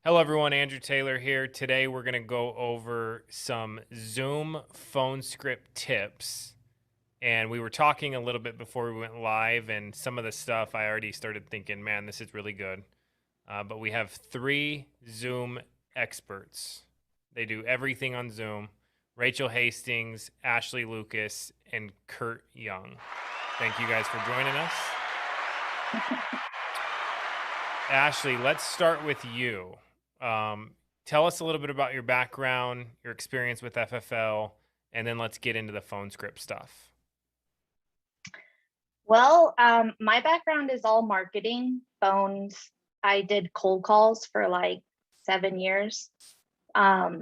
Hello, everyone. Andrew Taylor here. Today, we're going to go over some Zoom phone script tips. And we were talking a little bit before we went live, and some of the stuff I already started thinking, man, this is really good. But we have three Zoom experts. They do everything on Zoom: Rachel Hastings, Ashlee Lucas, and Kurt Young. Thank you guys for joining us. Ashlee, let's start with you. Tell us a little bit about your background, your experience with FFL, and then let's get into the phone script stuff. Well, my background is all marketing, phones. I did cold calls for like 7 years. My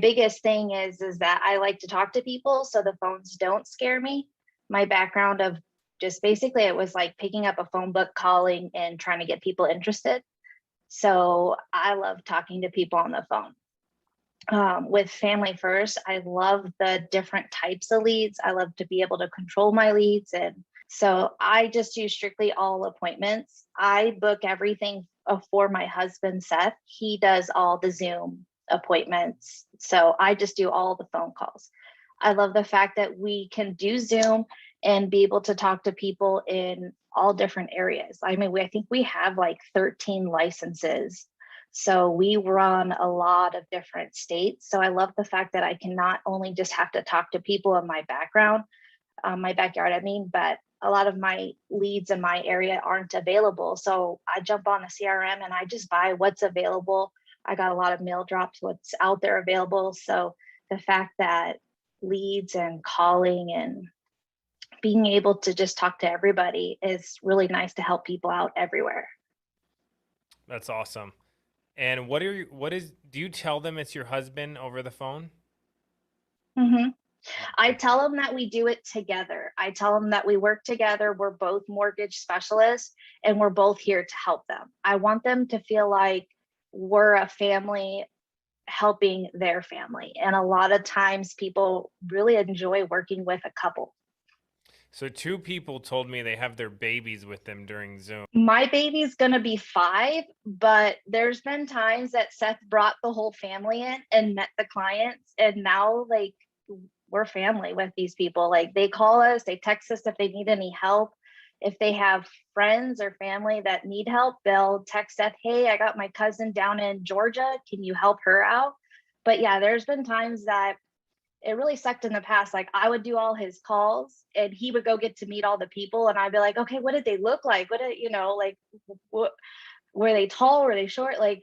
biggest thing is that I like to talk to people, so the phones don't scare me. My background of just basically it was like picking up a phone book, calling, and trying to get people interested. So I love talking to people on the phone. With Family First, I love the different types of leads. I love to be able to control my leads. And so I just do strictly all appointments. I book everything for my husband, Seth. He does all the Zoom appointments. So I just do all the phone calls. I love the fact that we can do Zoom and be able to talk to people in all different areas. I mean, I think we have like 13 licenses. So we run a lot of different states. So I love the fact that I can not only just have to talk to people in my backyard, but a lot of my leads in my area aren't available. So I jump on the CRM and I just buy what's available. I got a lot of mail drops, what's out there available. So the fact that leads and calling and being able to just talk to everybody is really nice to help people out everywhere. That's awesome. And do you tell them it's your husband over the phone? Mm-hmm. I tell them that we do it together. I tell them that we work together. We're both mortgage specialists and we're both here to help them. I want them to feel like we're a family helping their family. And a lot of times people really enjoy working with a couple. So two people told me they have their babies with them during Zoom. My baby's going to be 5, but there's been times that Seth brought the whole family in and met the clients. And now like we're family with these people. Like they call us, they text us if they need any help. If they have friends or family that need help, they'll text Seth, hey, I got my cousin down in Georgia. Can you help her out? But yeah, there's been times that it really sucked in the past. Like I would do all his calls and he would go get to meet all the people. And I'd be like, okay, what did they look like? What, were they tall? Were they short? Like,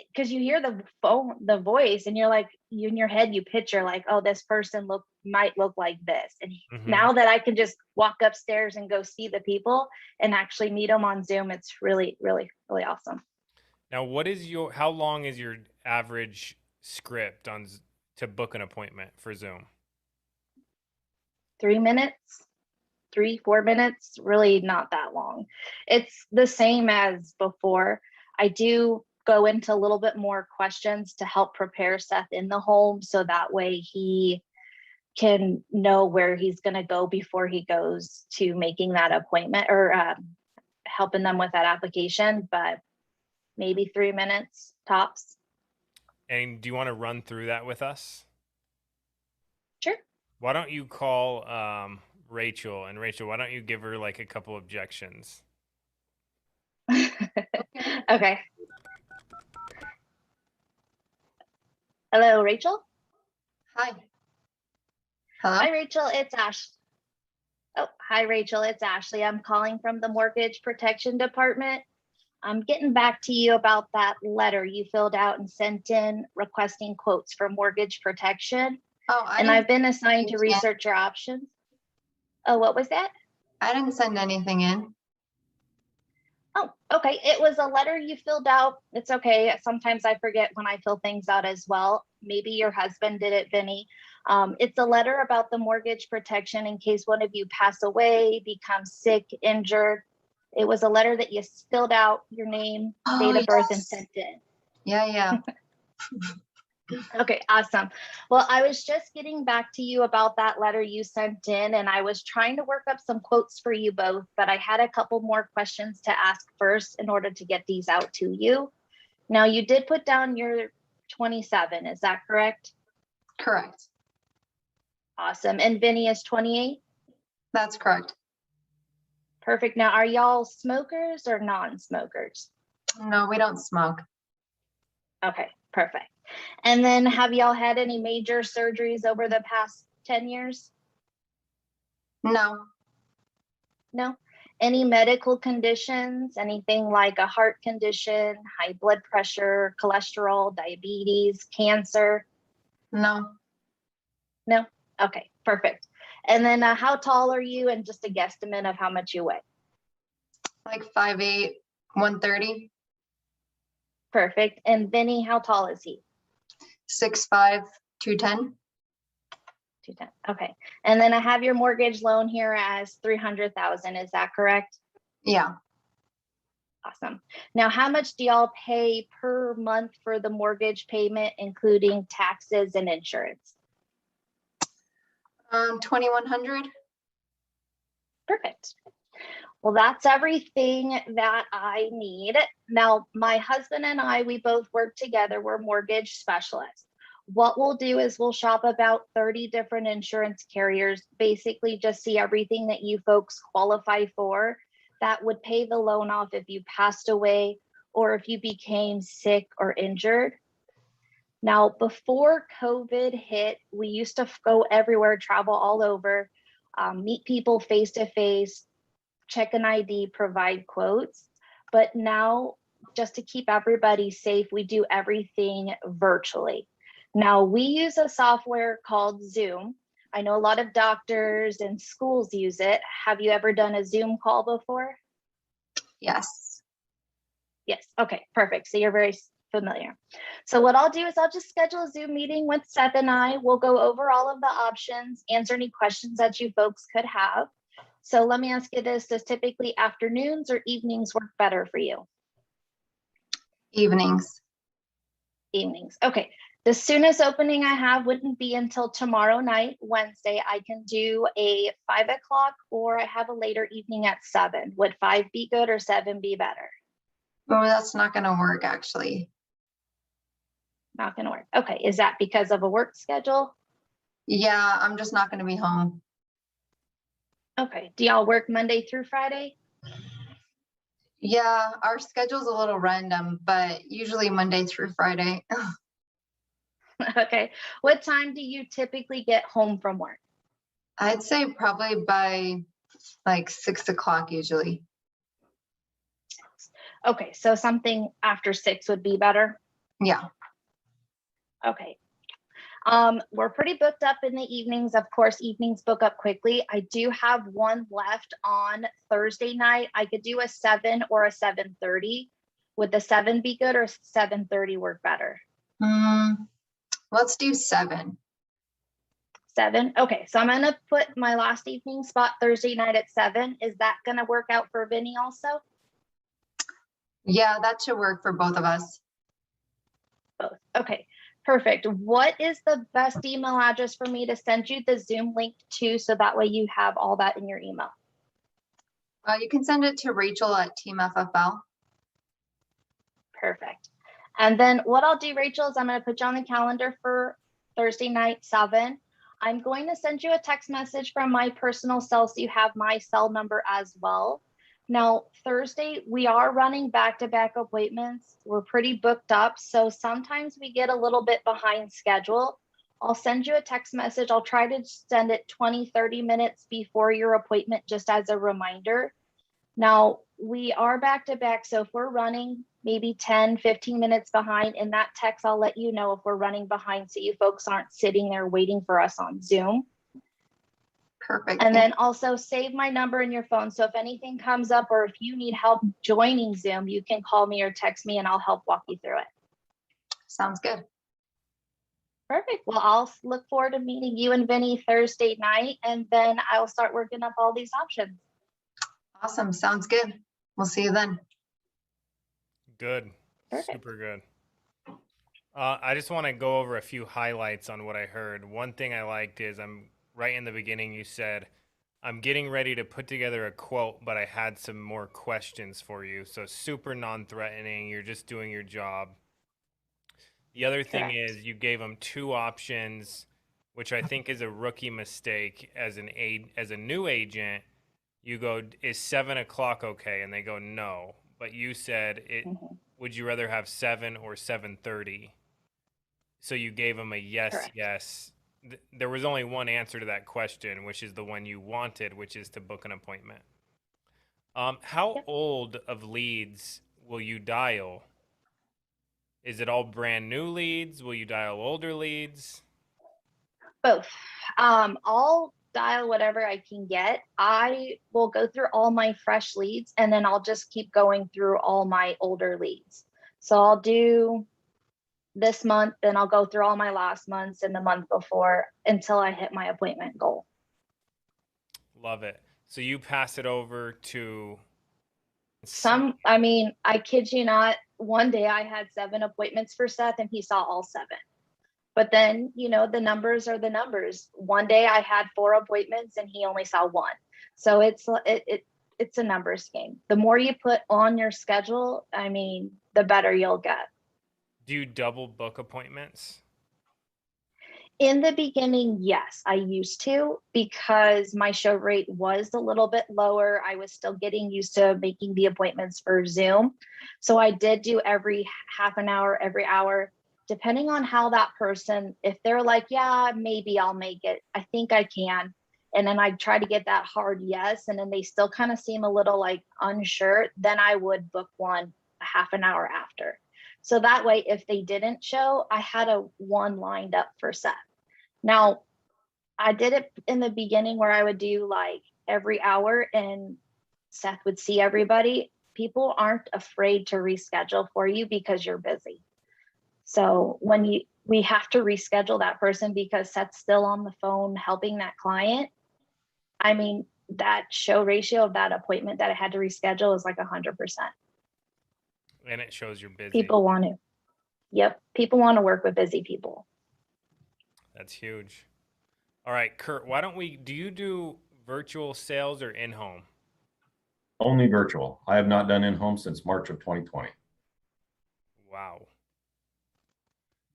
because you hear the voice and you're like, you in your head, you picture like, oh, this person might look like this. And now that I can just walk upstairs and go see the people and actually meet them on Zoom, it's really, really, really awesome. Now, how long is your average script to book an appointment for Zoom? 3 minutes, 4 minutes, really not that long. It's the same as before. I do go into a little bit more questions to help prepare Seth in the home so that way he can know where he's going to go before he goes to making that appointment or helping them with that application, but maybe 3 minutes tops. And do you want to run through that with us? Sure. Why don't you call Rachel? And Rachel, why don't you give her like a couple objections? Okay. Hello, Rachel. Hi. Hello. Hi, Rachel. It's Ash. Oh, hi, Rachel. It's Ashlee. I'm calling from the Mortgage Protection Department. I'm getting back to you about that letter you filled out and sent in requesting quotes for mortgage protection. Oh, I've been assigned to research your options. Oh, what was that? I didn't send anything in. Oh, okay. It was a letter you filled out. It's okay. Sometimes I forget when I fill things out as well. Maybe your husband did it, Vinny. It's a letter about the mortgage protection in case one of you pass away, become sick, injured. It was a letter that you filled out, your name, date of birth, and sent in. Yeah. Okay, awesome. Well, I was just getting back to you about that letter you sent in, and I was trying to work up some quotes for you both, but I had a couple more questions to ask first in order to get these out to you. Now, you did put down your 27, is that correct? Correct. Awesome. And Vinny is 28? That's correct. Perfect. Now, are y'all smokers or non-smokers? No, we don't smoke. Okay, perfect. And then have y'all had any major surgeries over the past 10 years? No, No. Any medical conditions, anything like a heart condition, high blood pressure, cholesterol, diabetes, cancer? no. No? Okay, perfect. And then how tall are you, and just a guesstimate of how much you weigh? Like 5'8", 130, Perfect. And Vinny, how tall is he? 6'5", 210. 210. Okay. And then I have your mortgage loan here as 300,000. Is that correct? Yeah. Awesome. Now, how much do y'all pay per month for the mortgage payment, including taxes and insurance? 2,100. Perfect. Well, that's everything that I need. Now, my husband and I, we both work together. We're mortgage specialists. What we'll do is we'll shop about 30 different insurance carriers, basically just see everything that you folks qualify for that would pay the loan off if you passed away or if you became sick or injured. Now, before COVID hit, we used to go everywhere, travel all over, meet people face to face, check an ID, provide quotes. But now, just to keep everybody safe, we do everything virtually. Now, we use a software called Zoom. I know a lot of doctors and schools use it. Have you ever done a Zoom call before? Yes. Yes. Okay, perfect. So you're very familiar. So what I'll do is I'll just schedule a Zoom meeting with Seth and I. We'll go over all of the options, answer any questions that you folks could have. So let me ask you this, does typically afternoons or evenings work better for you? Evenings. Evenings. Okay. The soonest opening I have wouldn't be until tomorrow night, Wednesday. I can do a 5 o'clock, or I have a later evening at 7. Would 5 be good or 7 be better? Oh, that's not going to work, actually. Not going to work. Okay. Is that because of a work schedule? Yeah, I'm just not going to be home. Okay. Do y'all work Monday through Friday? Yeah, our schedule's a little random, but usually Monday through Friday. Okay. What time do you typically get home from work? I'd say probably by like 6 o'clock usually. Okay. So something after 6 would be better. Yeah. Okay. We're pretty booked up in the evenings. Of course, evenings book up quickly. I do have one left on Thursday night. I could do a 7 or a 7:30. Would the 7 be good or 7:30 work better? Let's do 7. 7. Okay. So I'm going to put my last evening spot Thursday night at 7. Is that going to work out for Vinny also? Yeah, that should work for both of us. Both. Okay. Perfect. What is the best email address for me to send you the Zoom link to, so that way you have all that in your email? You can send it to Rachel at Team FFL. Perfect. And then what I'll do, Rachel, is I'm going to put you on the calendar for Thursday night, 7. I'm going to send you a text message from my personal cell, so you have my cell number as well. Now, Thursday, we are running back-to-back appointments. We're pretty booked up, so sometimes we get a little bit behind schedule. I'll send you a text message. I'll try to send it 20-30 minutes before your appointment, just as a reminder. Now, we are back-to-back, so if we're running maybe 10-15 minutes behind, in that text, I'll let you know if we're running behind, so you folks aren't sitting there waiting for us on Zoom. Perfect. And then also save my number in your phone. So if anything comes up, or if you need help joining Zoom, you can call me or text me and I'll help walk you through it. Sounds good. Perfect. Well, I'll look forward to meeting you and Vinny Thursday night, and then I'll start working up all these options. Awesome. Sounds good. We'll see you then. Good. Perfect. Super good. I just want to go over a few highlights on what I heard. One thing I liked is I'm right in the beginning, you said, I'm getting ready to put together a quote, but I had some more questions for you. So super non-threatening. You're just doing your job. The other thing Correct. is you gave them two options, which I think is a rookie mistake as as a new agent. You go, is 7 o'clock okay? And they go, no. But you said it. Mhm. Would you rather have 7 or 7:30? So you gave them a yes, Correct. yes. There was only one answer to that question, which is the one you wanted, which is to book an appointment. How Yep. old of leads will you dial? Is it all brand new leads? Will you dial older leads? Both. I'll dial whatever I can get. I will go through all my fresh leads and then I'll just keep going through all my older leads. So I'll do this month, then I'll go through all my last months and the month before until I hit my appointment goal. Love it. So you pass it over to I mean, I kid you not, one day I had 7 appointments for Seth and he saw all 7. But then, the numbers are the numbers. One day I had 4 appointments and he only saw one. So it's a numbers game. The more you put on your schedule, I mean, the better you'll get. Do you double book appointments? In the beginning, yes, I used to because my show rate was a little bit lower. I was still getting used to making the appointments for Zoom. So I did do every half an hour, every hour, depending on how that person, if they're like, yeah, maybe I'll make it, I think I can. And then I try to get that hard yes. And then they still kind of seem a little like unsure. Then I would book one a half an hour after. So that way, if they didn't show, I had a one lined up for Seth. Now, I did it in the beginning where I would do like every hour and Seth would see everybody. People aren't afraid to reschedule for you because you're busy. So we have to reschedule that person because Seth's still on the phone helping that client. I mean, that show ratio of that appointment that I had to reschedule is like 100%. And it shows you're busy. People want to. Yep. People want to work with busy people. That's huge. All right, Kurt, why don't do you do virtual sales or in home? Only virtual. I have not done in-home since March of 2020. Wow.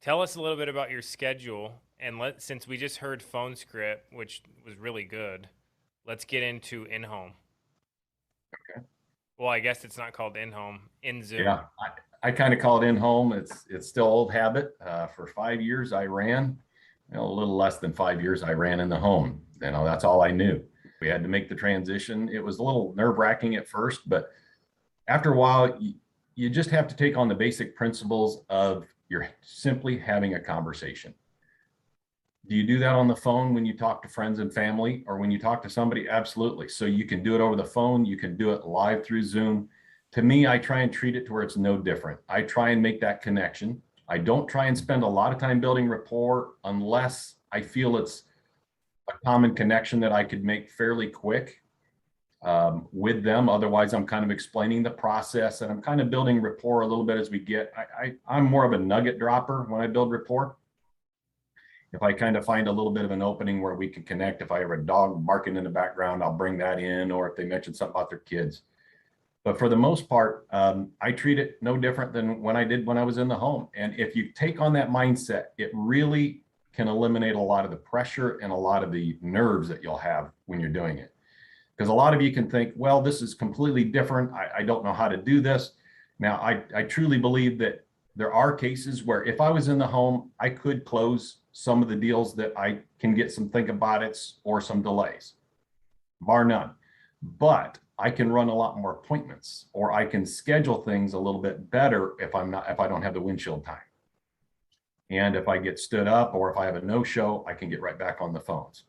Tell us a little bit about your schedule. And since we just heard phone script, which was really good, let's get into in home. Okay. Well, I guess it's not called in home, in Zoom. Yeah, I kind of call it in-home. It's still old habit. For 5 years, I ran. A little less than 5 years, I ran in the home. That's all I knew. We had to make the transition. It was a little nerve-wracking at first, but after a while, you just have to take on the basic principles of you're simply having a conversation. Do you do that on the phone when you talk to friends and family or when you talk to somebody? Absolutely. So you can do it over the phone. You can do it live through Zoom. To me, I try and treat it to where it's no different. I try and make that connection. I don't try and spend a lot of time building rapport unless I feel it's a common connection that I could make fairly quick with them. Otherwise, I'm kind of explaining the process and I'm kind of building rapport a little bit as we get. I'm more of a nugget dropper when I build rapport. If I kind of find a little bit of an opening where we can connect, if I have a dog barking in the background, I'll bring that in, or if they mention something about their kids. But for the most part, I treat it no different than when I did when I was in the home. And if you take on that mindset, it really can eliminate a lot of the pressure and a lot of the nerves that you'll have when you're doing it. Because a lot of you can think, well, this is completely different. I don't know how to do this. Now, I truly believe that there are cases where if I was in the home, I could close some of the deals that I can get some think about it or some delays, bar none. But I can run a lot more appointments or I can schedule things a little bit better if I don't have the windshield time. And if I get stood up or if I have a no-show, I can get right back on the phones.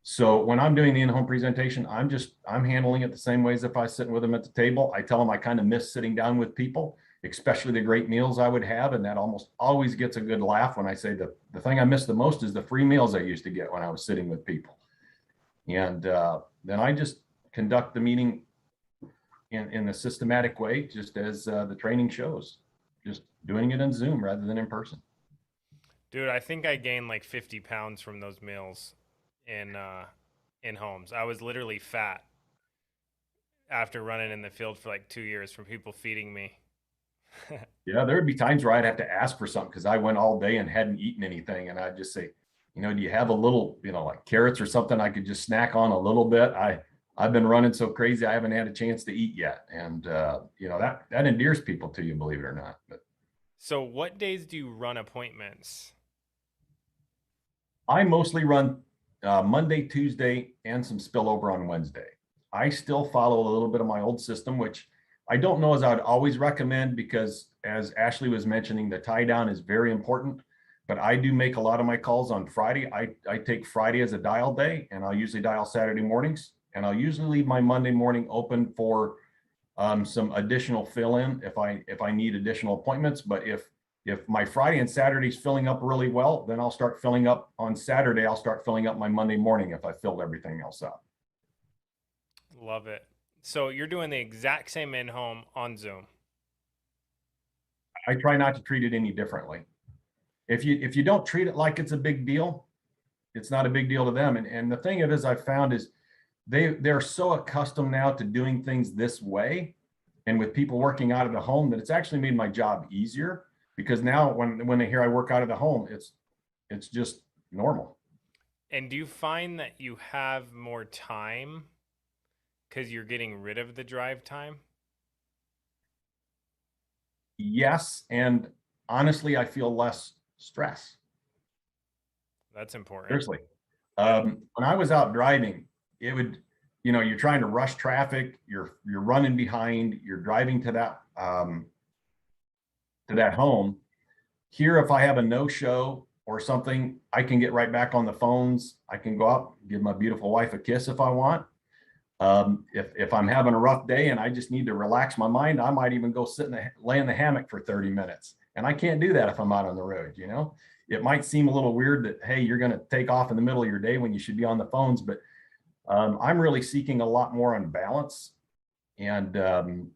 So when I'm doing the in-home presentation, I'm handling it the same way as if I was sitting with them at the table. I tell them I kind of miss sitting down with people, especially the great meals I would have. And that almost always gets a good laugh when I say the thing I miss the most is the free meals I used to get when I was sitting with people. And then I just conduct the meeting in a systematic way, just as the training shows, just doing it in Zoom rather than in person. Dude, I think I gained like 50 pounds from those meals in homes. I was literally fat after running in the field for like 2 years from people feeding me. Yeah, there would be times where I'd have to ask for something because I went all day and hadn't eaten anything. And I'd just say, do you have a little, like carrots or something I could just snack on a little bit? I've been running so crazy, I haven't had a chance to eat yet. And that endears people to you, believe it or not. But So what days do you run appointments? I mostly run Monday, Tuesday, and some spillover on Wednesday. I still follow a little bit of my old system, which I don't know as I'd always recommend because, as Ashlee was mentioning, the tie down is very important. But I do make a lot of my calls on Friday. I take Friday as a dial day, and I'll usually dial Saturday mornings, and I'll usually leave my Monday morning open for some additional fill in if I need additional appointments. But if my Friday and Saturday's filling up really well, then I'll start filling up on Saturday. I'll start filling up my Monday morning if I filled everything else up. Love it. So you're doing the exact same in-home on Zoom. I try not to treat it any differently. If you don't treat it like it's a big deal, it's not a big deal to them. And the thing it is I've found is they're so accustomed now to doing things this way, and with people working out of the home, that it's actually made my job easier, because now when they hear I work out of the home, it's just normal. And do you find that you have more time because you're getting rid of the drive time? Yes, and honestly, I feel less stress. That's important. Seriously. When I was out driving, it would, you're trying to rush traffic, you're running behind, you're driving to that home. Here, if I have a no-show or something, I can get right back on the phones. I can go out, give my beautiful wife a kiss if I want. If I'm having a rough day and I just need to relax my mind, I might even go lay in the hammock for 30 minutes. And I can't do that if I'm out on the road. It might seem a little weird that, hey, you're going to take off in the middle of your day when you should be on the phones, but I'm really seeking a lot more on balance and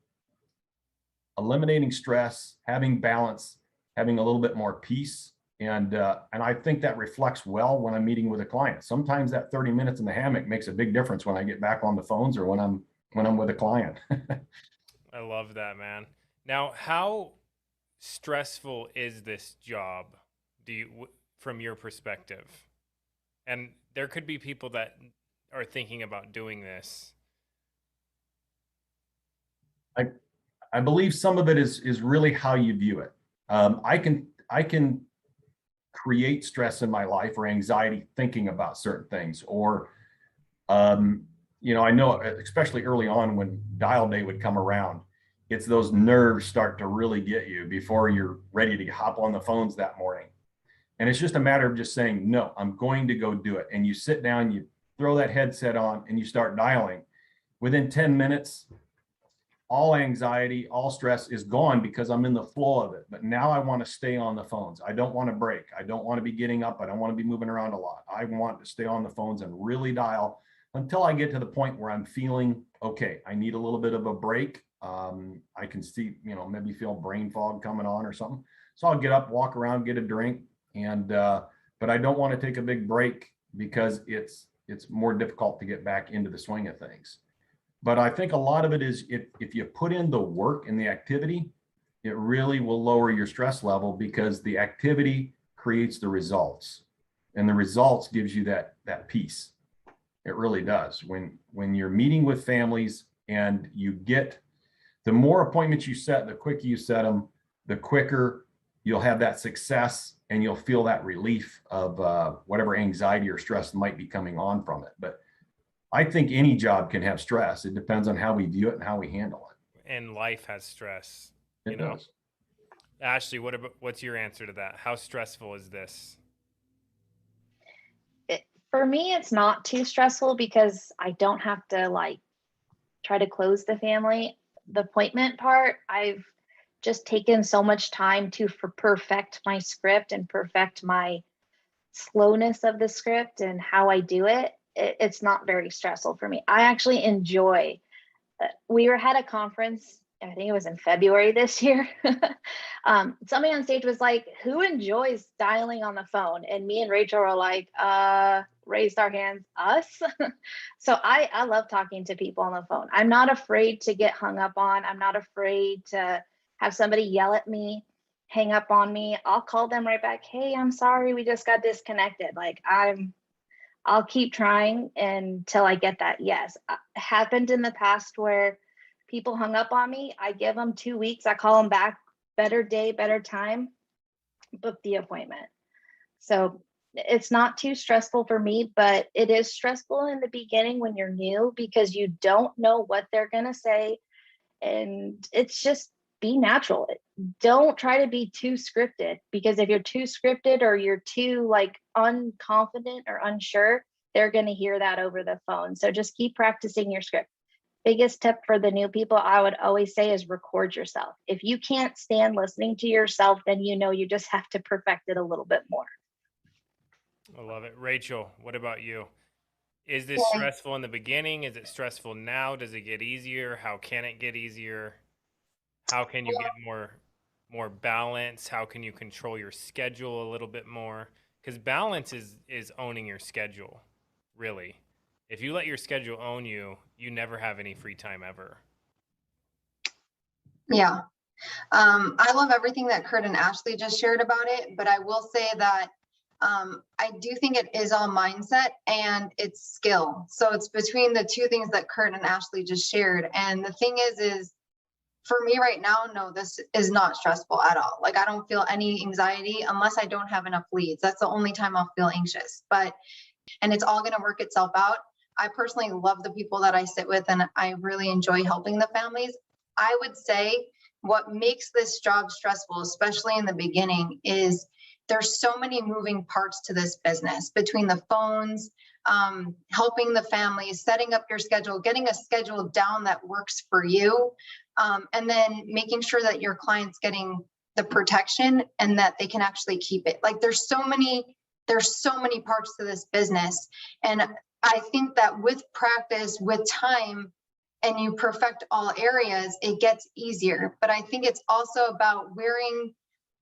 eliminating stress, having balance, having a little bit more peace. And I think that reflects well when I'm meeting with a client. Sometimes that 30 minutes in the hammock makes a big difference when I get back on the phones or when I'm with a client. I love that, man. Now, how stressful is this job? From your perspective? And there could be people that are thinking about doing this. I believe some of it is really how you view it. I can create stress in my life or anxiety thinking about certain things, or I know especially early on when dial day would come around, it's those nerves start to really get you before you're ready to hop on the phones that morning. And it's just a matter of just saying, no, I'm going to go do it. And you sit down, you throw that headset on, and you start dialing. Within 10 minutes, all anxiety, all stress is gone because I'm in the flow of it. But now I want to stay on the phones. I don't want to break. I don't want to be getting up. I don't want to be moving around a lot. I want to stay on the phones and really dial until I get to the point where I'm feeling, okay, I need a little bit of a break. I can see, maybe feel brain fog coming on or something. So I'll get up, walk around, get a drink. And, but I don't want to take a big break because it's more difficult to get back into the swing of things. But I think a lot of it is if you put in the work and the activity, it really will lower your stress level because the activity creates the results, and the results gives you that peace. It really does. When you're meeting with families and you get, the more appointments you set, the quicker you set them, the quicker you'll have that success and you'll feel that relief of whatever anxiety or stress might be coming on from it. But I think any job can have stress. It depends on how we view it and how we handle it. And life has stress. It does. Ashlee, what's your answer to that? How stressful is this? For me, it's not too stressful because I don't have to try to close the family. The appointment part, I've just taken so much time to perfect my script and perfect my slowness of the script and how I do it. It's not very stressful for me. I actually enjoy. We had a conference I think it was in February this year. Somebody on stage was like, who enjoys dialing on the phone? And me and Rachel were like, raised our hands, us. So I love talking to people on the phone. I'm not afraid to get hung up on. I'm not afraid to have somebody yell at me, hang up on me. I'll call them right back. Hey, I'm sorry, we just got disconnected. Like I'll keep trying until I get that yes. Happened in the past where people hung up on me. I give them 2 weeks. I call them back, better day, better time, book the appointment. So it's not too stressful for me, but it is stressful in the beginning when you're new because you don't know what they're going to say. And it's just be natural. Don't try to be too scripted, because if you're too scripted or you're too like unconfident or unsure, they're going to hear that over the phone. So just keep practicing your script. Biggest tip for the new people I would always say is record yourself. If you can't stand listening to yourself, then you know you just have to perfect it a little bit more. I love it. Rachel, what about you? Is this stressful in the beginning? Is it stressful now? Does it get easier? How can it get easier? How can you get more balance? How can you control your schedule a little bit more? Because balance is owning your schedule, really. If you let your schedule own you, you never have any free time ever. Yeah. I love everything that Kurt and Ashlee just shared about it, but I will say that I do think it is all mindset and it's skill. So it's between the two things that Kurt and Ashlee just shared. And the thing is for me right now, no, this is not stressful at all. Like I don't feel any anxiety unless I don't have enough leads. That's the only time I'll feel anxious, and it's all going to work itself out. I personally love the people that I sit with and I really enjoy helping the families. I would say what makes this job stressful, especially in the beginning, is there's so many moving parts to this business between the phones, helping the families, setting up your schedule, getting a schedule down that works for you, and then making sure that your client's getting the protection and that they can actually keep it. Like there's so many parts to this business. And I think that with practice, with time, and you perfect all areas, it gets easier. But I think it's also about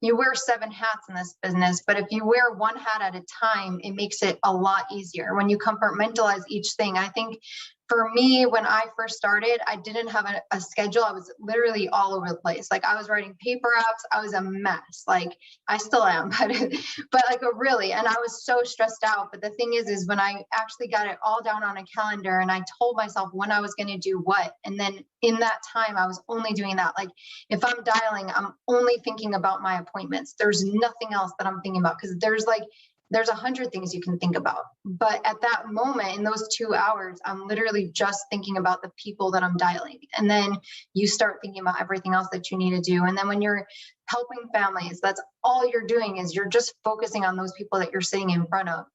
you wear 7 hats in this business, but if you wear 1 hat at a time, it makes it a lot easier when you compartmentalize each thing. I think for me, when I first started, I didn't have a schedule. I was literally all over the place. Like I was writing paper apps. I was a mess. Like I still am, but like really, and I was so stressed out. But the thing is when I actually got it all down on a calendar and I told myself when I was going to do what, and then in that time, I was only doing that. Like if I'm dialing, I'm only thinking about my appointments. There's nothing else that I'm thinking about because there's 100 things you can think about. But at that moment, in those 2 hours, I'm literally just thinking about the people that I'm dialing. And then you start thinking about everything else that you need to do. And then when you're helping families, that's all you're doing is you're just focusing on those people that you're sitting in front of.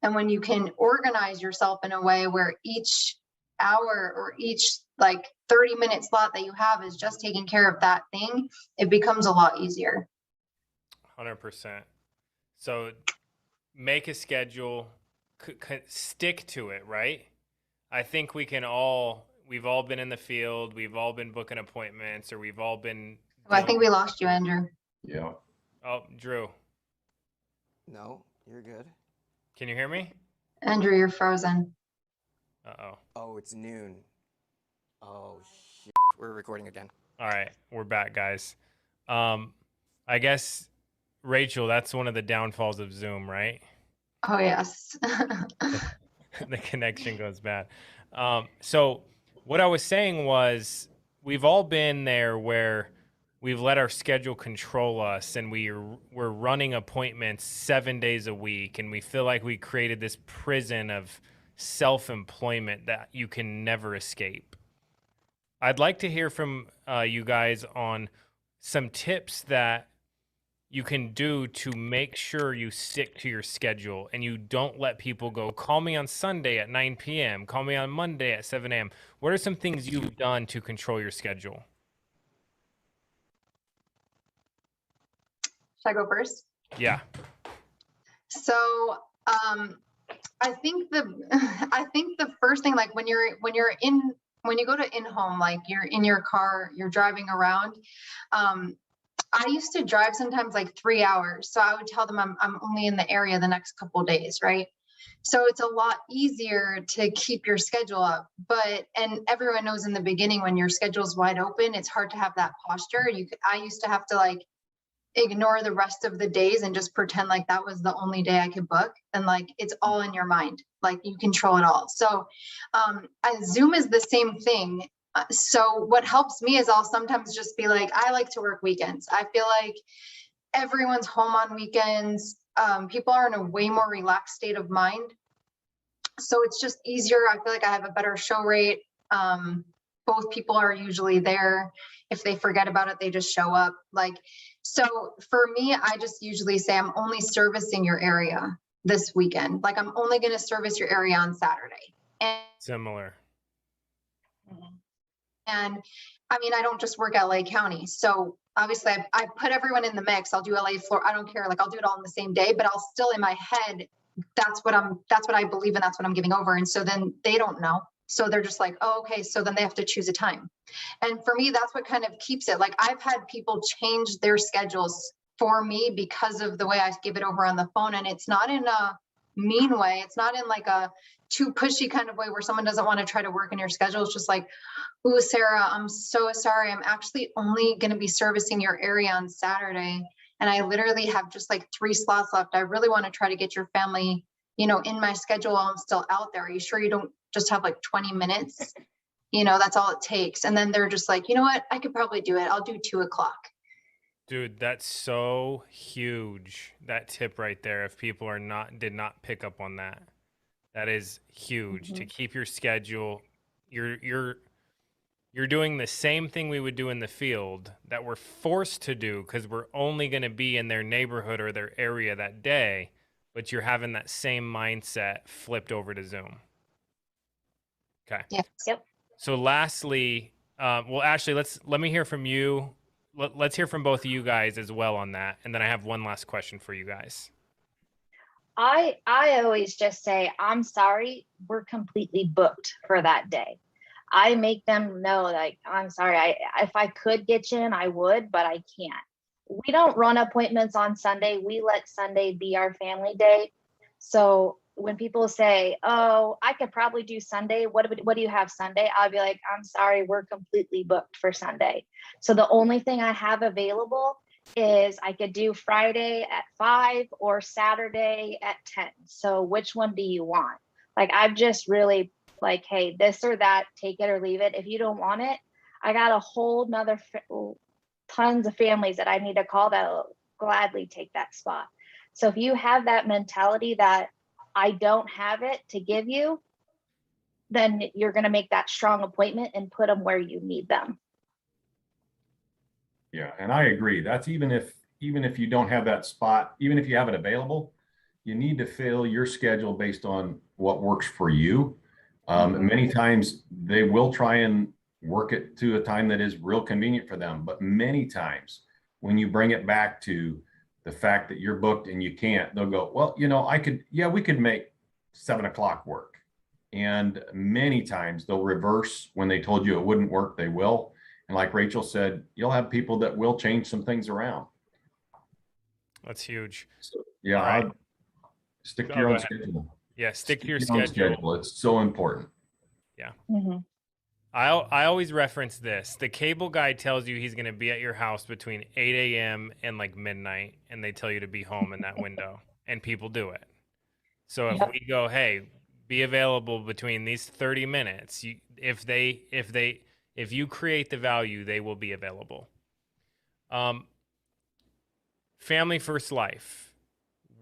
And when you can organize yourself in a way where each hour or each like 30-minute slot that you have is just taking care of that thing, it becomes a lot easier. 100%. So make a schedule, stick to it, right? I think we've all been in the field, we've all been booking appointments, or we've all been. Well, I think we lost you, Andrew. Yeah. Oh, Drew. No, you're good. Can you hear me? Andrew, you're frozen. Uh-oh. Oh, it's noon. Oh, shit. We're recording again. All right, we're back, guys. I guess, Rachel, that's one of the downfalls of Zoom, right? Oh, yes. The connection goes bad. So what I was saying was we've all been there where we've let our schedule control us and we're running appointments 7 days a week, and we feel like we created this prison of self-employment that you can never escape. I'd like to hear from you guys on some tips that you can do to make sure you stick to your schedule and you don't let people go, call me on Sunday at 9 p.m., call me on Monday at 7 a.m. What are some things you've done to control your schedule? Should I go first? Yeah. So I think the first thing, like when you're when you go to in-home, like you're in your car, you're driving around. I used to drive sometimes like 3 hours. So I would tell them I'm only in the area the next couple of days, right? So it's a lot easier to keep your schedule up. And everyone knows in the beginning when your schedule's wide open, it's hard to have that posture. I used to have to like ignore the rest of the days and just pretend like that was the only day I could book. And like, it's all in your mind, like you control it all. So Zoom is the same thing. So what helps me is I'll sometimes just be like, I like to work weekends. I feel like everyone's home on weekends. People are in a way more relaxed state of mind. So it's just easier. I feel like I have a better show rate. Both people are usually there. If they forget about it, they just show up. Like, so for me, I just usually say I'm only servicing your area this weekend. Like I'm only going to service your area on Saturday. And Similar. And I mean, I don't just work LA County. So obviously I put everyone in the mix. I'll do LA, Florida. I don't care. Like I'll do it all in the same day, but I'll still in my head, that's what I believe in. That's what I'm giving over. And so then they don't know. So they're just like, oh, okay. So then they have to choose a time. And for me, that's what kind of keeps it. Like I've had people change their schedules for me because of the way I give it over on the phone. And it's not in a mean way. It's not in like a too pushy kind of way where someone doesn't want to try to work in your schedule. It's just like, ooh, Sarah, I'm so sorry. I'm actually only going to be servicing your area on Saturday. And I literally have just like 3 slots left. I really want to try to get your family, in my schedule while I'm still out there. Are you sure you don't just have like 20 minutes? That's all it takes. And then they're just like, you know what? I could probably do it. I'll do 2:00. Dude, that's so huge. That tip right there. If people did not pick up on that, that is huge. To keep your schedule. You're doing the same thing we would do in the field that we're forced to do because we're only going to be in their neighborhood or their area that day, but you're having that same mindset flipped over to Zoom. Okay. Yes. Yep. So lastly, well, Ashlee, let me hear from you. Let's hear from both of you guys as well on that. And then I have one last question for you guys. I always just say, I'm sorry, we're completely booked for that day. I make them know, like, I'm sorry, if I could get you in, I would, but I can't. We don't run appointments on Sunday. We let Sunday be our family day. So when people say, oh, I could probably do Sunday, what do you have Sunday? I'll be like, I'm sorry, we're completely booked for Sunday. So the only thing I have available is I could do Friday at 5 or Saturday at 10. So which one do you want? Like, I've just really like, hey, this or that, take it or leave it. If you don't want it, I got a whole nother tons of families that I need to call that'll gladly take that spot. So if you have that mentality that I don't have it to give you, then you're going to make that strong appointment and put them where you need them. Yeah, and I agree. That's even if you don't have that spot, even if you have it available, you need to fill your schedule based on what works for you. Many times they will try and work it to a time that is real convenient for them. But many times when you bring it back to the fact that you're booked and you can't, they'll go, well, we could make 7:00 work. And many times they'll reverse when they told you it wouldn't work, they will. And like Rachel said, you'll have people that will change some things around. That's huge. So, yeah, right. Stick to your own schedule. Yeah, stick to your schedule. It's so important. Yeah. Mm-hmm. I always reference this. The cable guy tells you he's going to be at your house between 8 a.m. and like midnight, and they tell you to be home in that window, and people do it. So if we go, hey, be available between these 30 minutes, if you create the value, they will be available. Family First Life.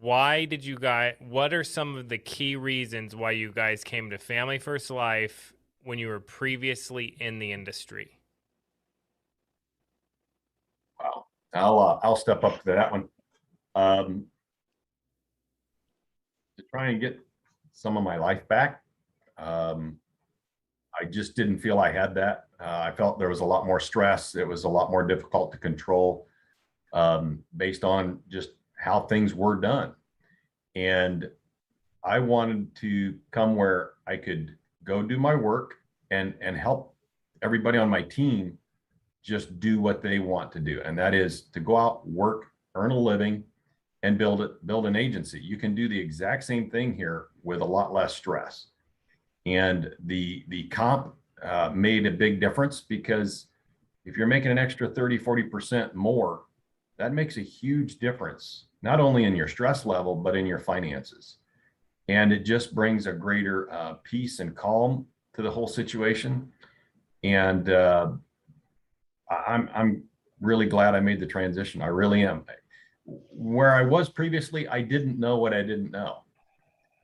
What are some of the key reasons why you guys came to Family First Life when you were previously in the industry? Wow. I'll step up to that one. To try and get some of my life back. I just didn't feel I had that. I felt there was a lot more stress. It was a lot more difficult to control based on just how things were done. And I wanted to come where I could go do my work and help everybody on my team just do what they want to do. And that is to go out, work, earn a living, and build an agency. You can do the exact same thing here with a lot less stress. And the comp made a big difference, because if you're making an extra 30-40% more, that makes a huge difference, not only in your stress level, but in your finances. And it just brings a greater peace and calm to the whole situation. And I'm really glad I made the transition. I really am. Where I was previously, I didn't know what I didn't know.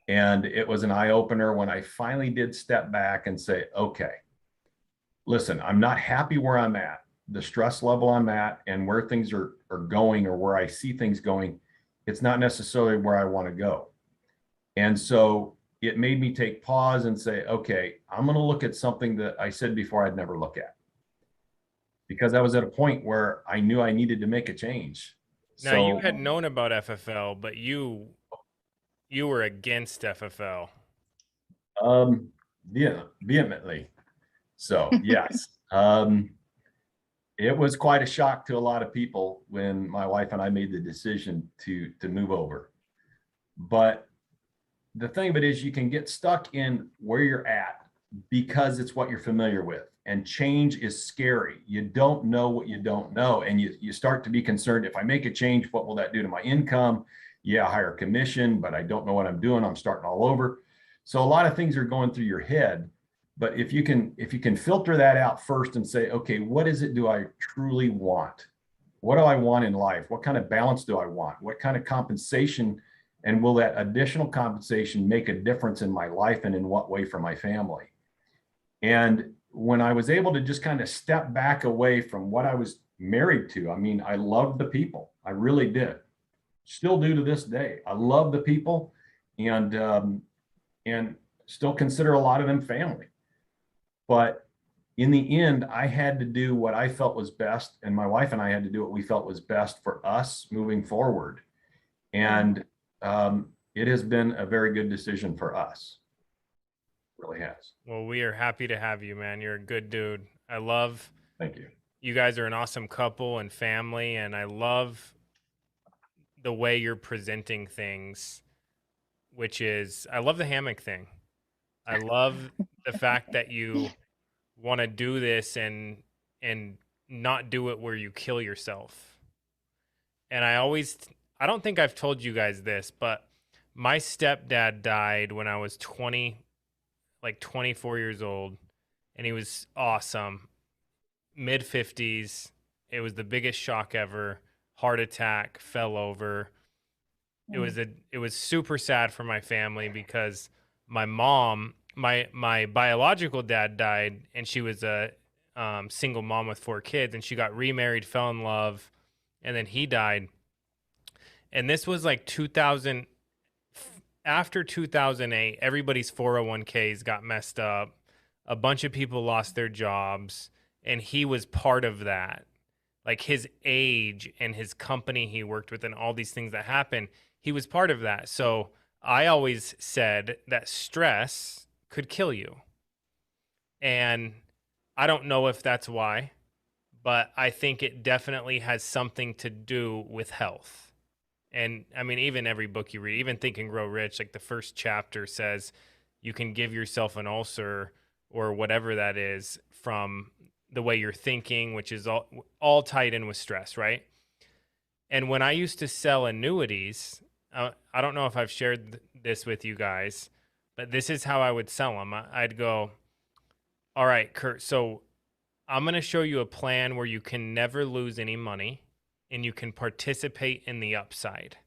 And it was an eye opener when I finally did step back and say, okay, listen, I'm not happy where I'm at, the stress level I'm at, and where things are going, or where I see things going. It's not necessarily where I want to go. And so it made me take pause and say, okay, I'm going to look at something that I said before I'd never look at, because I was at a point where I knew I needed to make a change. Now, you had known about FFL, but you were against FFL. Yeah, vehemently. So yes, it was quite a shock to a lot of people when my wife and I made the decision to move over. But the thing of it is, you can get stuck in where you're at because it's what you're familiar with, and change is scary. You don't know what you don't know, and you start to be concerned. If I make a change, what will that do to my income? Yeah, higher commission, but I don't know what I'm doing. I'm starting all over. So a lot of things are going through your head. But if you can filter that out first and say, okay, what is it do I truly want? What do I want in life? What kind of balance do I want? What kind of compensation? And will that additional compensation make a difference in my life, and in what way for my family? And when I was able to just kind of step back away from what I was married to, I mean, I loved the people. I really did. Still do to this day. I love the people, and still consider a lot of them family. But in the end, I had to do what I felt was best, and my wife and I had to do what we felt was best for us moving forward. And it has been a very good decision for us. It really has. Well, we are happy to have you, man. You're a good dude. Thank you. You guys are an awesome couple and family, and I love the way you're presenting things, which is, I love the hammock thing. I love the fact that you want to do this and not do it where you kill yourself. And I don't think I've told you guys this, but my stepdad died when I was 24 years old, and he was awesome. Mid 50s. It was the biggest shock ever. Heart attack, fell over. It was super sad for my family, because my mom, my biological dad died, and she was a single mom with 4 kids, and she got remarried, fell in love, and then he died. And this was like 2000. After 2008, everybody's 401ks got messed up. A bunch of people lost their jobs, and he was part of that. Like, his age and his company he worked with and all these things that happened, he was part of that. So I always said that stress could kill you. And I don't know if that's why, but I think it definitely has something to do with health. And I mean, even every book you read, even Think and Grow Rich, like the first chapter says you can give yourself an ulcer or whatever that is from the way you're thinking, which is all tied in with stress, right? And when I used to sell annuities, I don't know if I've shared this with you guys, but this is how I would sell them. I'd go, all right, Kurt, so I'm going to show you a plan where you can never lose any money and you can participate in the upside.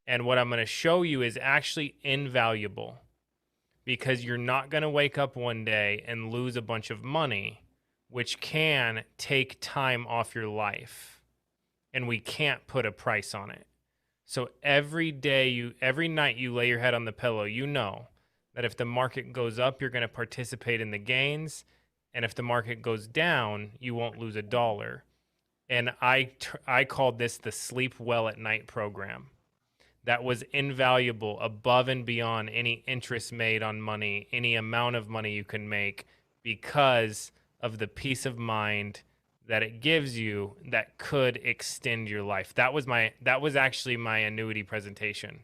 And what I'm going to show you is actually invaluable, because you're not going to wake up one day and lose a bunch of money, which can take time off your life. And we can't put a price on it. So every night you lay your head on the pillow, you know that if the market goes up, you're going to participate in the gains. And if the market goes down, you won't lose a dollar. And I called this the Sleep Well at Night program. That was invaluable, above and beyond any interest made on money, any amount of money you can make, because of the peace of mind that it gives you that could extend your life. That was actually my annuity presentation.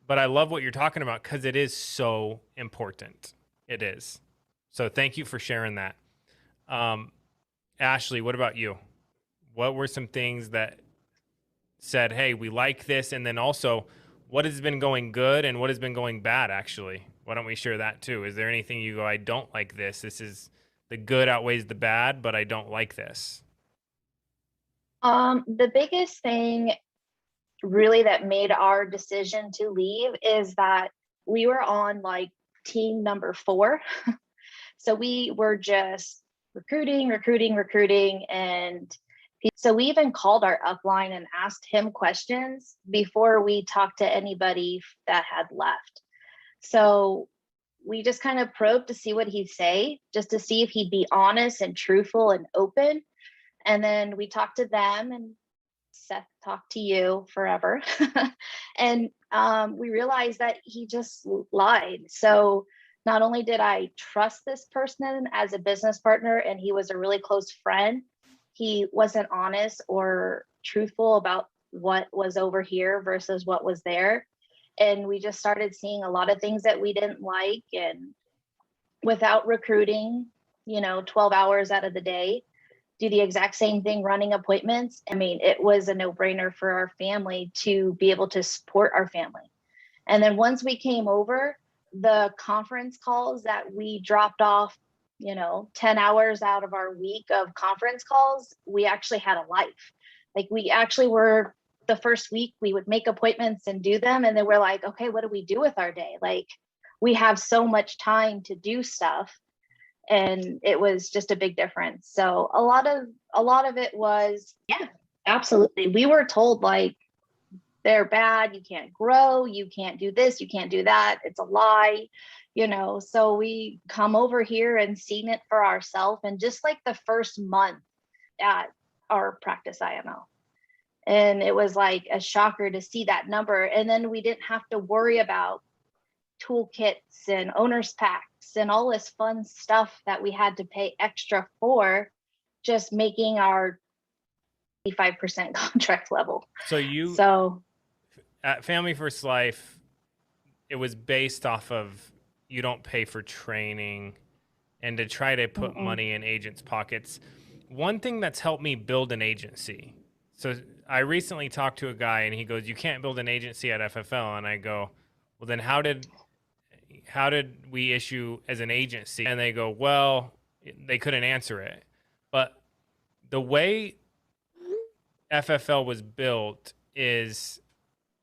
But I love what you're talking about because it is so important. It is. So thank you for sharing that. Ashlee, what about you? What were some things that said, hey, we like this? And then also, what has been going good and what has been going bad, actually? Why don't we share that too? Is there anything you go, I don't like this? This is the good outweighs the bad, but I don't like this. The biggest thing really that made our decision to leave is that we were on like team number 4. So we were just recruiting. And so we even called our upline and asked him questions before we talked to anybody that had left. So we just kind of probed to see what he'd say, just to see if he'd be honest and truthful and open. And then we talked to them, and Seth talked to you forever. And we realized that he just lied. So not only did I trust this person as a business partner, and he was a really close friend, he wasn't honest or truthful about what was over here versus what was there. And we just started seeing a lot of things that we didn't like. And without recruiting, 12 hours out of the day, do the exact same thing, running appointments. I mean, it was a no-brainer for our family to be able to support our family. And then once we came over, the conference calls that we dropped off, 10 hours out of our week of conference calls, we actually had a life. Like, we actually were, the first week we would make appointments and do them. And then we're like, okay, what do we do with our day? Like, we have so much time to do stuff. And it was just a big difference. So a lot of it was, yeah, absolutely. We were told like, they're bad, you can't grow, you can't do this, you can't do that, it's a lie, so we come over here and seen it for ourselves. And just like the first month at our practice IMO, and it was like a shocker to see that number. And then we didn't have to worry about toolkits and owners packs and all this fun stuff that we had to pay extra for, just making our 85% contract level. So at Family First Life, it was based off of, you don't pay for training and to try to put money in agents' pockets. One thing that's helped me build an agency. So I recently talked to a guy and he goes, you can't build an agency at FFL. And I go, well, then how did we issue as an agency? And they go, well, they couldn't answer it. But the way FFL was built is,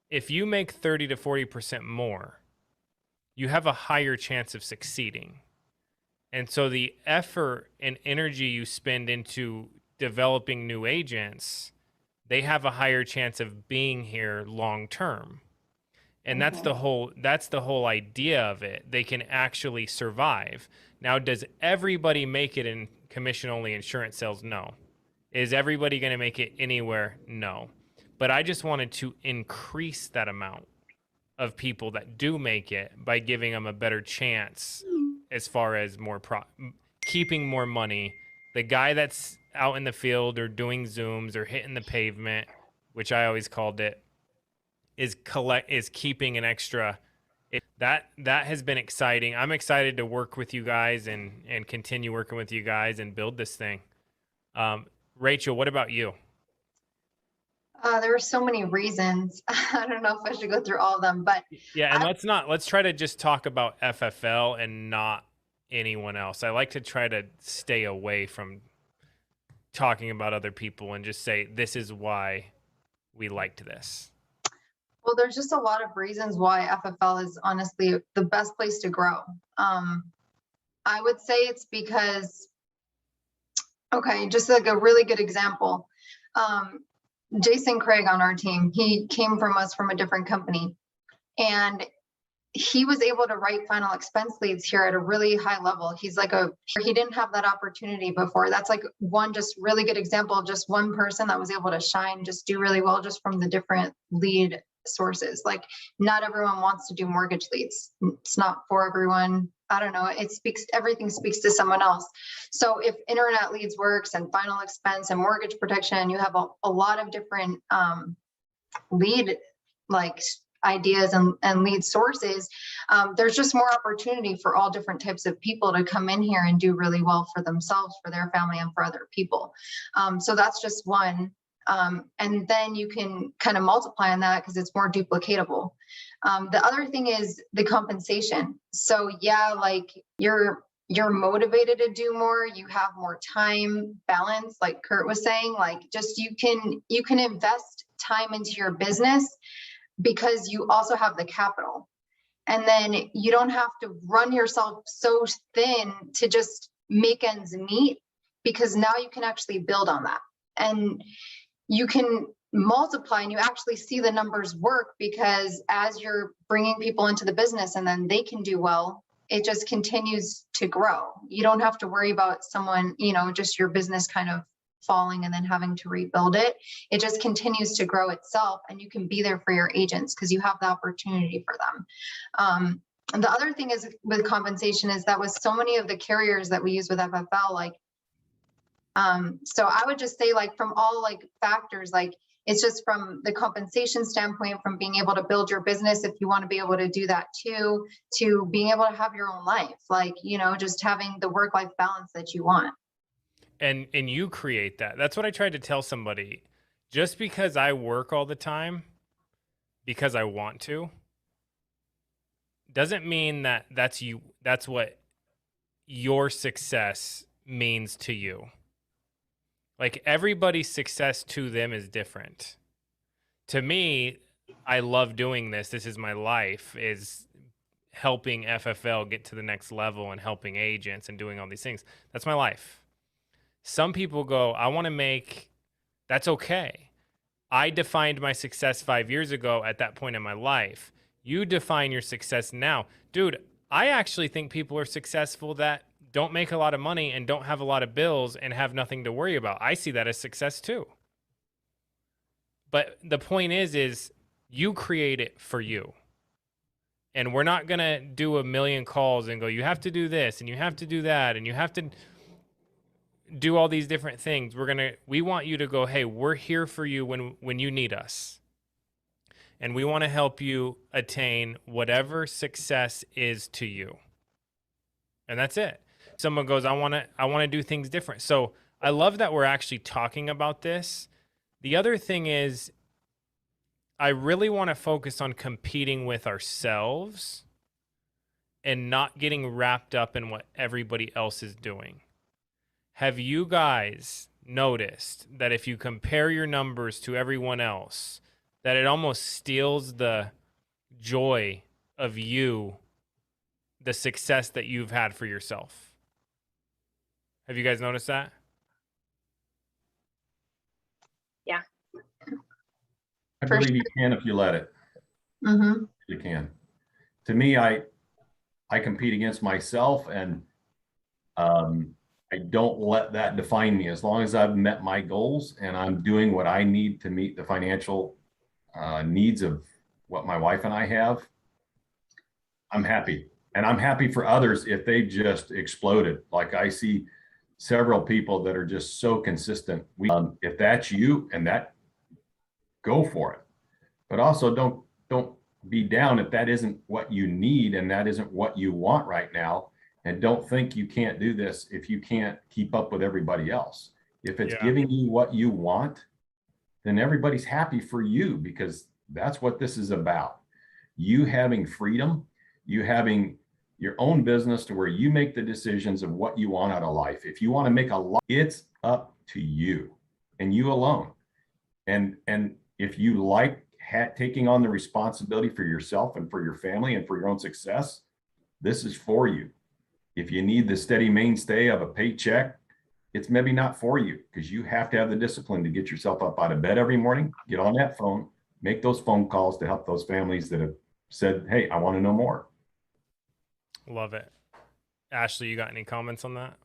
if you make 30 to 40% more, you have a higher chance of succeeding. And so the effort and energy you spend into developing new agents, they have a higher chance of being here long term. And that's the whole idea of it. They can actually survive. Now, does everybody make it in commission only insurance sales? No. Is everybody going to make it anywhere? No. But I just wanted to increase that amount of people that do make it by giving them a better chance as far as keeping more money. The guy that's out in the field or doing Zooms or hitting the pavement, which I always called it, is keeping an extra. That has been exciting. I'm excited to work with you guys and continue working with you guys and build this thing. Rachel, what about you? There were so many reasons. I don't know if I should go through all of them, but yeah, and let's try to just talk about FFL and not anyone else. I like to try to stay away from talking about other people and just say, this is why we liked this. Well, there's just a lot of reasons why FFL is honestly the best place to grow. I would say it's because, okay, just like a really good example. Jason Craig on our team, he came from us from a different company, and he was able to write final expense leads here at a really high level. He didn't have that opportunity before. That's like one just really good example of just one person that was able to shine, just do really well just from the different lead sources. Like, not everyone wants to do mortgage leads. It's not for everyone. I don't know, everything speaks to someone else. So if internet leads works and final expense and mortgage protection, you have a lot of different lead like ideas and lead sources. There's just more opportunity for all different types of people to come in here and do really well for themselves, for their family, and for other people. So that's just one. And then you can kind of multiply on that because it's more duplicatable. The other thing is the compensation. So yeah, like you're motivated to do more, you have more time balance, like Kurt was saying, like just you can invest time into your business because you also have the capital. And then you don't have to run yourself so thin to just make ends meet, because now you can actually build on that. And you can multiply and you actually see the numbers work, because as you're bringing people into the business and then they can do well, it just continues to grow. You don't have to worry about someone, just your business kind of falling and then having to rebuild it. It just continues to grow itself, and you can be there for your agents because you have the opportunity for them. And the other thing is with compensation is that with so many of the carriers that we use with FFL, like, so I would just say, like, from all like factors, like it's just from the compensation standpoint, from being able to build your business, if you want to be able to do that too, to being able to have your own life, like, just having the work-life balance that you want. And you create that. That's what I tried to tell somebody. Just because I work all the time because I want to doesn't mean that that's what your success means to you. Like, everybody's success to them is different. To me, I love doing this. This is my life, is helping FFL get to the next level and helping agents and doing all these things. That's my life. Some people go, I want to make, that's okay. I defined my success 5 years ago at that point in my life. You define your success now. Dude, I actually think people are successful that don't make a lot of money and don't have a lot of bills and have nothing to worry about. I see that as success too. But the point is you create it for you. And we're not going to do a million calls and go, you have to do this and you have to do that and you have to do all these different things. We want you to go, hey, we're here for you when you need us. And we want to help you attain whatever success is to you. And that's it. Someone goes, I want to do things different. So I love that we're actually talking about this. The other thing is, I really want to focus on competing with ourselves and not getting wrapped up in what everybody else is doing. Have you guys noticed that if you compare your numbers to everyone else, that it almost steals the joy of you, the success that you've had for yourself? Have you guys noticed that? Yeah. I believe you can if you let it. Mm-hmm. You can. To me, I compete against myself, and I don't let that define me. As long as I've met my goals and I'm doing what I need to meet the financial needs of what my wife and I have, I'm happy. And I'm happy for others if they just exploded. Like, I see several people that are just so consistent. If that's you, and that, go for it. But also don't be down if that isn't what you need and that isn't what you want right now. And don't think you can't do this if you can't keep up with everybody else. If it's giving you what you want, then everybody's happy for you, because that's what this is about. You having freedom, you having your own business to where you make the decisions of what you want out of life. If you want to make a lot, it's up to you and you alone. And if you like taking on the responsibility for yourself and for your family and for your own success, this is for you. If you need the steady mainstay of a paycheck, it's maybe not for you, because you have to have the discipline to get yourself up out of bed every morning, get on that phone, make those phone calls to help those families that have said, hey, I want to know more. Love it. Ashlee, you got any comments on that?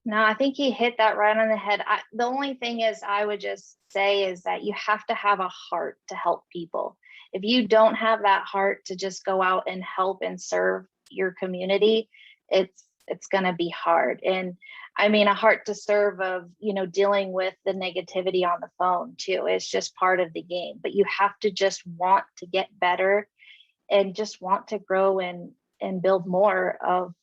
No, I think he hit that right on the head. The only thing is, I would just say is that you have to have a heart to help people. If you don't have that heart to just go out and help and serve your community, it's going to be hard. And I mean, a heart to serve of, you know, dealing with the negativity on the phone too. It's just part of the game, but you have to just want to get better and just want to grow and build more of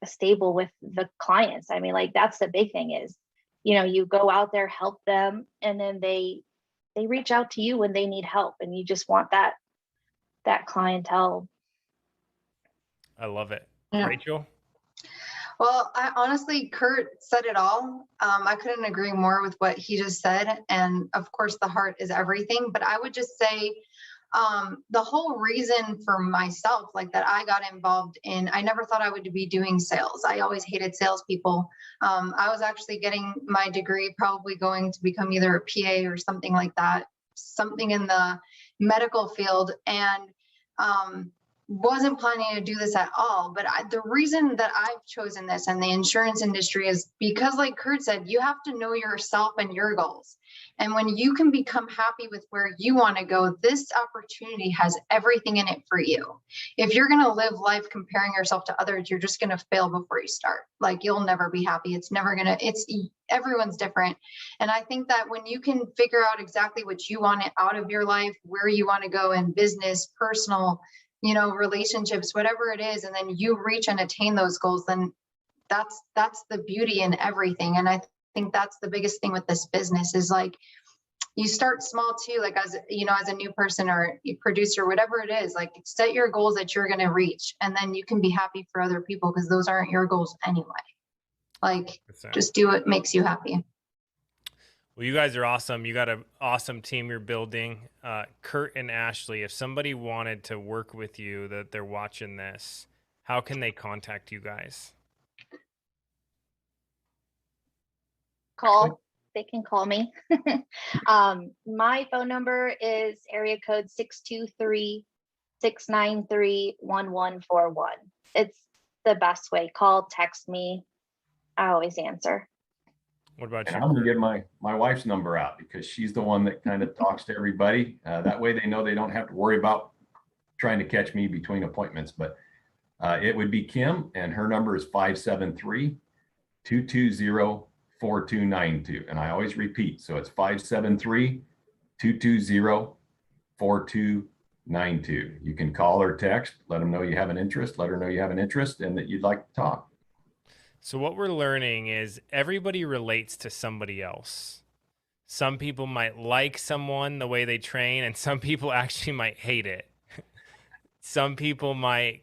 a stable with the clients. I mean, like that's the big thing is, you know, you go out there, help them, and then they reach out to you when they need help, and you just want that clientele. I love it. Yeah. Rachel? Well, I honestly, Kurt said it all. I couldn't agree more with what he just said. And of course, the heart is everything. But I would just say the whole reason for myself, like that I got involved in, I never thought I would be doing sales. I always hated salespeople. I was actually getting my degree, probably going to become either a PA or something like that, something in the medical field. And wasn't planning to do this at all. But the reason that I've chosen this and the insurance industry is because, like Kurt said, you have to know yourself and your goals. And when you can become happy with where you want to go, this opportunity has everything in it for you. If you're going to live life comparing yourself to others, you're just going to fail before you start. Like you'll never be happy. It's never going to, everyone's different. And I think that when you can figure out exactly what you want out of your life, where you want to go in business, personal, you know, relationships, whatever it is, and then you reach and attain those goals, then that's the beauty in everything. And I think that's the biggest thing with this business is like, you start small too, like as, you know, as a new person or producer, whatever it is, like set your goals that you're going to reach, and then you can be happy for other people because those aren't your goals anyway. Like just do what makes you happy. Well, you guys are awesome. You got an awesome team you're building. Kurt and Ashlee, if somebody wanted to work with you that they're watching this, how can they contact you guys? Call. They can call me. My phone number is area code 623-693-1141. It's the best way. Call, text me. I always answer. What about And you? I'm going to give my wife's number out because she's the one that kind of talks to everybody. That way they know they don't have to worry about trying to catch me between appointments. But it would be Kim, and her number is 573-220-4292. And I always repeat. So it's 573-220-4292. You can call or text, let them know you have an interest, let her know you have an interest and that you'd like to talk. So what we're learning is everybody relates to somebody else. Some people might like someone the way they train, and some people actually might hate it. Some people might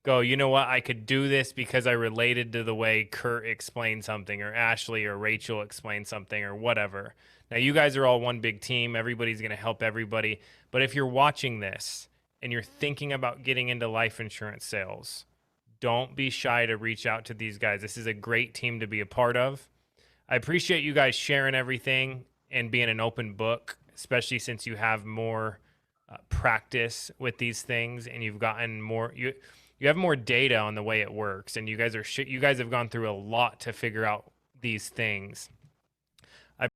go, you know what, I could do this because I related to the way Kurt explained something, or Ashlee or Rachel explained something, or whatever. Now, you guys are all one big team. Everybody's going to help everybody. But if you're watching this and you're thinking about getting into life insurance sales, don't be shy to reach out to these guys. This is a great team to be a part of. I appreciate you guys sharing everything and being an open book, especially since you have more practice with these things and you've gotten more, you have more data on the way it works, and you guys have gone through a lot to figure out these things.